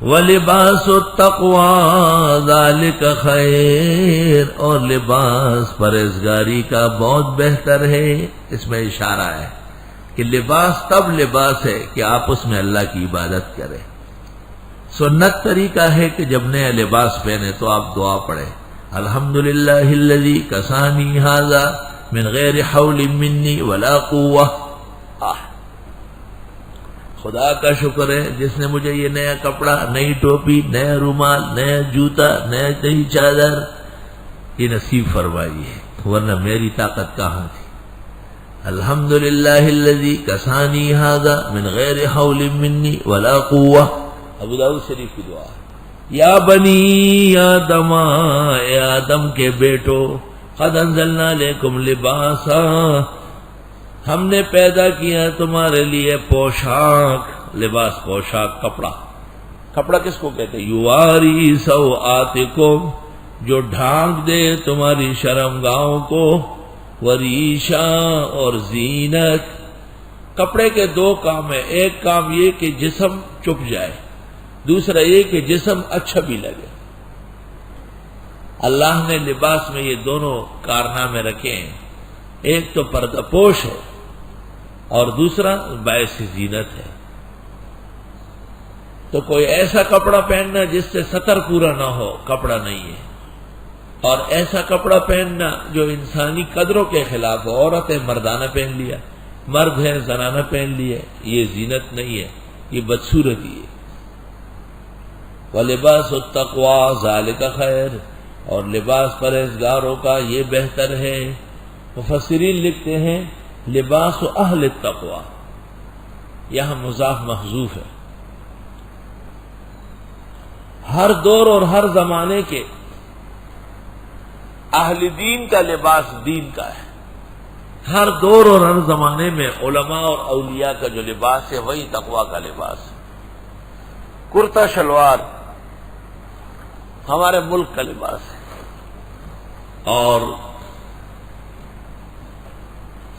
وَلِبَاسُ التَّقْوَىٰ ذَلِكَ خَيْرٌ، اور لباس پرہیزگاری کا بہت بہتر ہے۔ اس میں اشارہ ہے کہ لباس تب لباس ہے کہ آپ اس میں اللہ کی عبادت کریں۔ سنت طریقہ ہے کہ جب نیا لباس پہنے تو آپ دعا پڑھیں، الحمدللہ الذی کسانی ھذا من غیر حول منی ولا قوہ، خدا کا شکر ہے جس نے مجھے یہ نیا کپڑا، نئی ٹوپی، نیا رومال، نیا جوتا، نئی چادر یہ نصیب فرمائی ہے، ورنہ میری طاقت کہاں تھی۔ الحمدللہ الذی کسانی ھذا من غیر حول منی ولا قوہ، ابو داؤد شریف کی دعا۔ یا بنی آدم، اے آدم کے بیٹو، قد انزلنا علیکم لباسا، ہم نے پیدا کیا تمہارے لیے پوشاک، لباس پوشاک، کپڑا۔ کپڑا کس کو کہتے ہیں؟ یواری سوآتکم، جو ڈھانک دے تمہاری شرمگاہوں کو، وریشا، اور زینت۔ کپڑے کے دو کام ہیں، ایک کام یہ کہ جسم چھپ جائے، دوسرا یہ کہ جسم اچھا بھی لگے۔ اللہ نے لباس میں یہ دونوں کارنامے رکھے ہیں، ایک تو پردہ پوش ہے اور دوسرا باعث زینت ہے۔ تو کوئی ایسا کپڑا پہننا جس سے ستر پورا نہ ہو، کپڑا نہیں ہے، اور ایسا کپڑا پہننا جو انسانی قدروں کے خلاف ہو، عورت ہے مردانہ پہن لیا، مرد ہے زنانہ پہن لیا، یہ زینت نہیں ہے، یہ بدصورتی ہے۔ وَلِبَاسُ التَّقْوَىٰ ذَلِكَ خَيْرٌ، اور لباس پرہیزگاروں کا یہ بہتر ہے۔ مفسرین لکھتے ہیں لباس اہل التقویٰ، یہاں مضاف محذوف ہے۔ ہر دور اور ہر زمانے کے اہل دین کا لباس دین کا ہے، ہر دور اور ہر زمانے میں علماء اور اولیاء کا جو لباس ہے وہی تقویٰ کا لباس ہے۔ کرتا شلوار ہمارے ملک کا لباس ہے، اور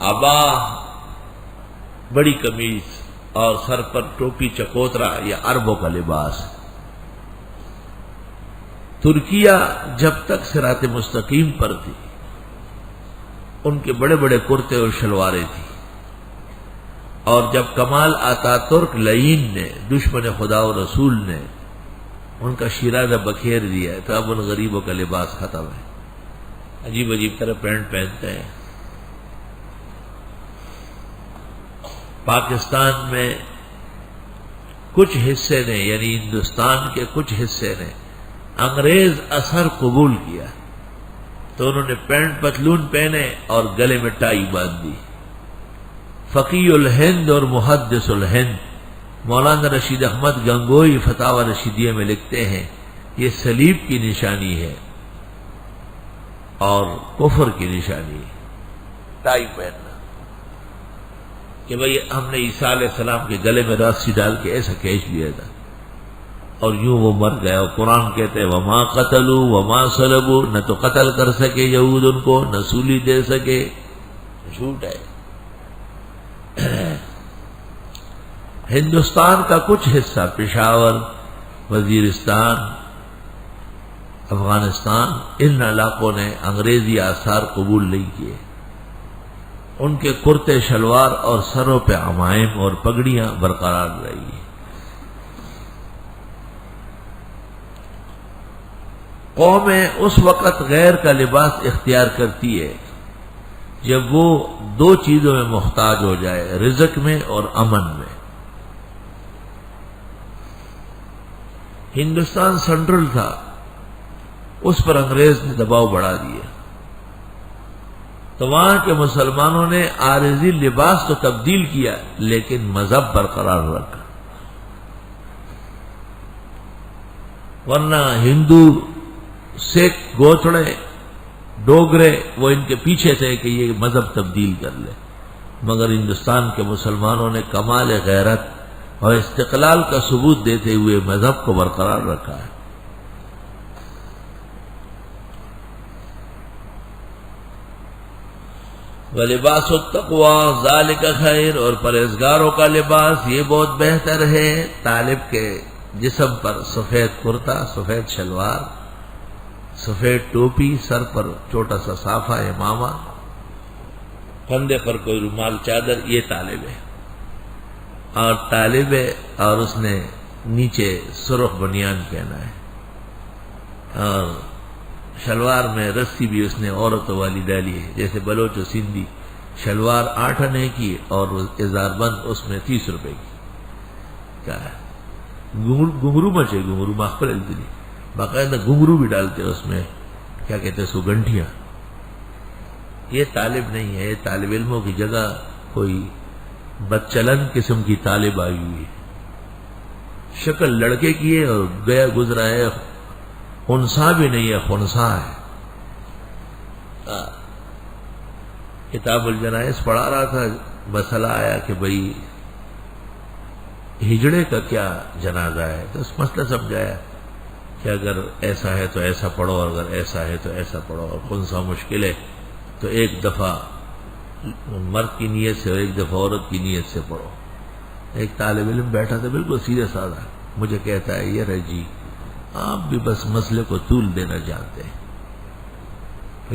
عبا، بڑی قمیض اور سر پر ٹوپی چکوترا یہ عربوں کا لباس ہے۔ ترکیہ جب تک صراط مستقیم پر تھی ان کے بڑے بڑے کرتے اور شلواریں تھیں، اور جب کمال آتا ترک لعین نے، دشمن خدا و رسول نے ان کا شیرازہ بکھیر دیا ہے، تو اب ان غریبوں کا لباس ختم ہے، عجیب عجیب طرح پینٹ پہنتے ہیں۔ پاکستان میں کچھ حصے نے، یعنی ہندوستان کے کچھ حصے نے انگریز اثر قبول کیا، تو انہوں نے پینٹ پتلون پہنے اور گلے میں ٹائی باندھ دی۔ فقیہ الہند اور محدث الہند مولانا رشید احمد گنگوئی فتاوی رشیدیہ میں لکھتے ہیں یہ صلیب کی نشانی ہے اور کفر کی نشانی ہے، ٹائی پہننا، کہ بھئی ہم نے عیسیٰ علیہ السلام کے گلے میں رسی ڈال کے ایسا کھینچ لیا تھا اور یوں وہ مر گیا۔ اور قرآن کہتے ہیں وما قتلوا وما صلبوا، نہ تو قتل کر سکے یہود ان کو، نہ سولی دے سکے، جھوٹ ہے۔ ہندوستان کا کچھ حصہ، پشاور، وزیرستان، افغانستان، ان علاقوں نے انگریزی آثار قبول نہیں کیے، ان کے کرتے شلوار اور سروں پہ عمائم اور پگڑیاں برقرار رہی ہیں۔ قومیں اس وقت غیر کا لباس اختیار کرتی ہے جب وہ دو چیزوں میں محتاج ہو جائے، رزق میں اور امن میں۔ ہندوستان سینٹرل تھا، اس پر انگریز نے دباؤ بڑھا دیا، تو وہاں کے مسلمانوں نے عارضی لباس تو تبدیل کیا لیکن مذہب برقرار رکھا، ورنہ ہندو، سکھ، گوتھڑے، ڈوگرے وہ ان کے پیچھے تھے کہ یہ مذہب تبدیل کر لے، مگر ہندوستان کے مسلمانوں نے کمال غیرت اور استقلال کا ثبوت دیتے ہوئے مذہب کو برقرار رکھا ہے۔ وَلِبَاسُ التَّقْوَىٰ ذَلِكَ خَيْرٌ، اور پرہیزگاروں کا لباس یہ بہت بہتر ہے۔ طالب کے جسم پر سفید کرتا، سفید شلوار، سفید ٹوپی، سر پر چھوٹا سا صافہ امامہ، کندھے پر کوئی رومال چادر، یہ طالب ہے. اور طالب ہے اور اس نے نیچے سرخ بنیان پہنا ہے، اور شلوار میں رسی بھی اس نے عورتوں والی ڈالی ہے، جیسے بلوچ و سندھی شلوار 8 آنے کی اور ازار بند اس میں 30 روپے کی. کیا ہے گھنگرو مچے، گھنگرو ماخبر الدلی، باقاعدہ گھنگرو بھی ڈالتے اس میں، کیا کہتے ہیں سو گھنٹیاں. یہ طالب نہیں ہے، یہ طالب علموں کی جگہ کوئی بدچلن قسم کی طالب آئی ہوئی ہے. شکل لڑکے کی ہے اور گیا گزرا ہے، خنسا بھی نہیں ہے، خنسا ہے. کتاب الجنائز پڑھا رہا تھا، مسئلہ آیا کہ بھئی ہجڑے کا کیا جنازہ ہے، تو اس مسئلہ سمجھایا کہ اگر ایسا ہے تو ایسا پڑھو، اور اگر ایسا ہے تو ایسا پڑھو، اور خنسا مشکل ہے تو ایک دفعہ مرد کی نیت سے اور ایک دفعہ عورت کی نیت سے پڑھو. ایک طالب علم بیٹھا تھا بالکل سیدھا سادہ، مجھے کہتا ہے یہ رجی آپ بھی بس مسئلے کو طول دینا جانتے ہیں،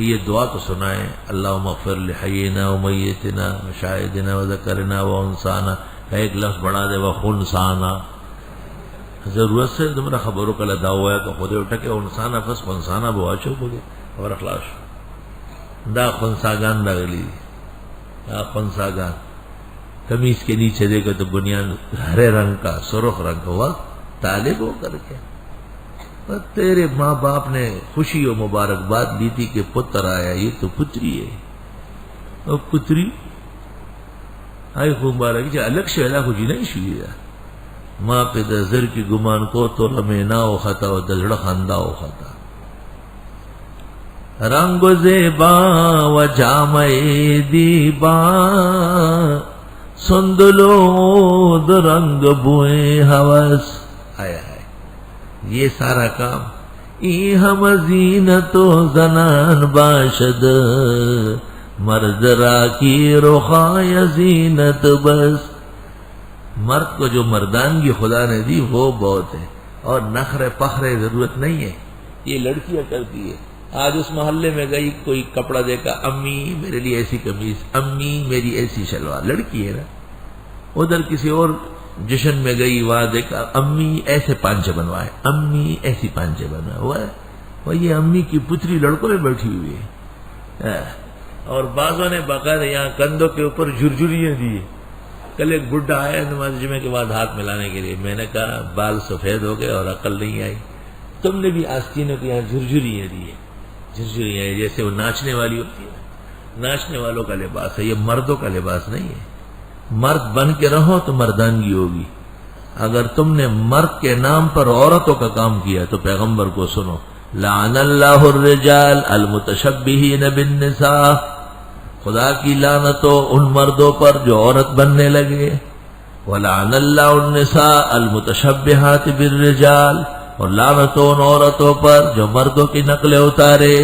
یہ دعا تو سنائیں، اللہم اغفر لحینا و میتنا و شاہدنا و ذکرنا و انسانا، ایک لفظ بڑھا دے وہ خنسانا. ضرورت سے تمہارا خبروں کا لدا ہوا ہے تو خود اٹھا کے انسانا پس خنسانا بوا چوک ہو گیا اور اخلاص دا خنساگان دا گلی دا خنساگان. قمیص کے نیچے دیکھو تو بنیان ہرے رنگ کا، سرخ رنگ کا. وقت طالب ہو کر کے تیرے ماں باپ نے خوشی و مبارکباد دی تھی کہ پتر آیا، یہ تو پتری ہے. اور پتری آئی خوب مبارک جا الگ سے الگ خوشی نہیں شوئی ماں پہ دزر کی گمان کو تو رمینا و خطا و دزڑ خاندہ و خطا. رنگ زیبا و جامع دیبا سندلو رنگ بوئے ہوس. آیا ہے یہ سارا کام ای ہم زینت و زنان باشد مرد را کی رخای زینت بس. مرد کو جو مردانگی خدا نے دی وہ بہت ہے، اور نخرے پخرے ضرورت نہیں ہے. یہ لڑکیاں کرتی ہے. آج اس محلے میں گئی، کوئی کپڑا دیکھا، امی میرے لیے ایسی قمیض، امی میری ایسی شلوار، لڑکی ہے نا. ادھر کسی اور جشن میں گئی، وہاں دیکھا امی ایسے پانچے بنوائے، امی ایسی پانچے بنوائے. وہ یہ امی کی پتری لڑکوں میں بیٹھی ہوئی ہے. اور بعضوں نے باقاعدہ یہاں کندھوں کے اوپر جھرجھریاں دی. کل ایک بڈھا آیا نماز جمعے کے بعد ہاتھ ملانے کے لیے، میں نے کہا بال سفید ہو گئے اور عقل نہیں آئی، تم نے بھی آستینوں کے یہاں جھرجھریاں دی ہے. جھرجھریاں جیسے وہ ناچنے والی ہوتی ہے، ناچنے والوں کا لباس ہے، یہ مردوں کا لباس نہیں ہے. مرد بن کے رہو تو مردانگی ہوگی. اگر تم نے مرد کے نام پر عورتوں کا کام کیا تو پیغمبر کو سنو، لعن اللہ الرجال المتشبہین بالنساء. خدا کی لعنت ہو ان مردوں پر جو عورت بننے لگے. ولعن اللہ النساء المتشبہات بالرجال، اور لعنت ہو ان عورتوں پر جو مردوں کی نقلیں اتارے.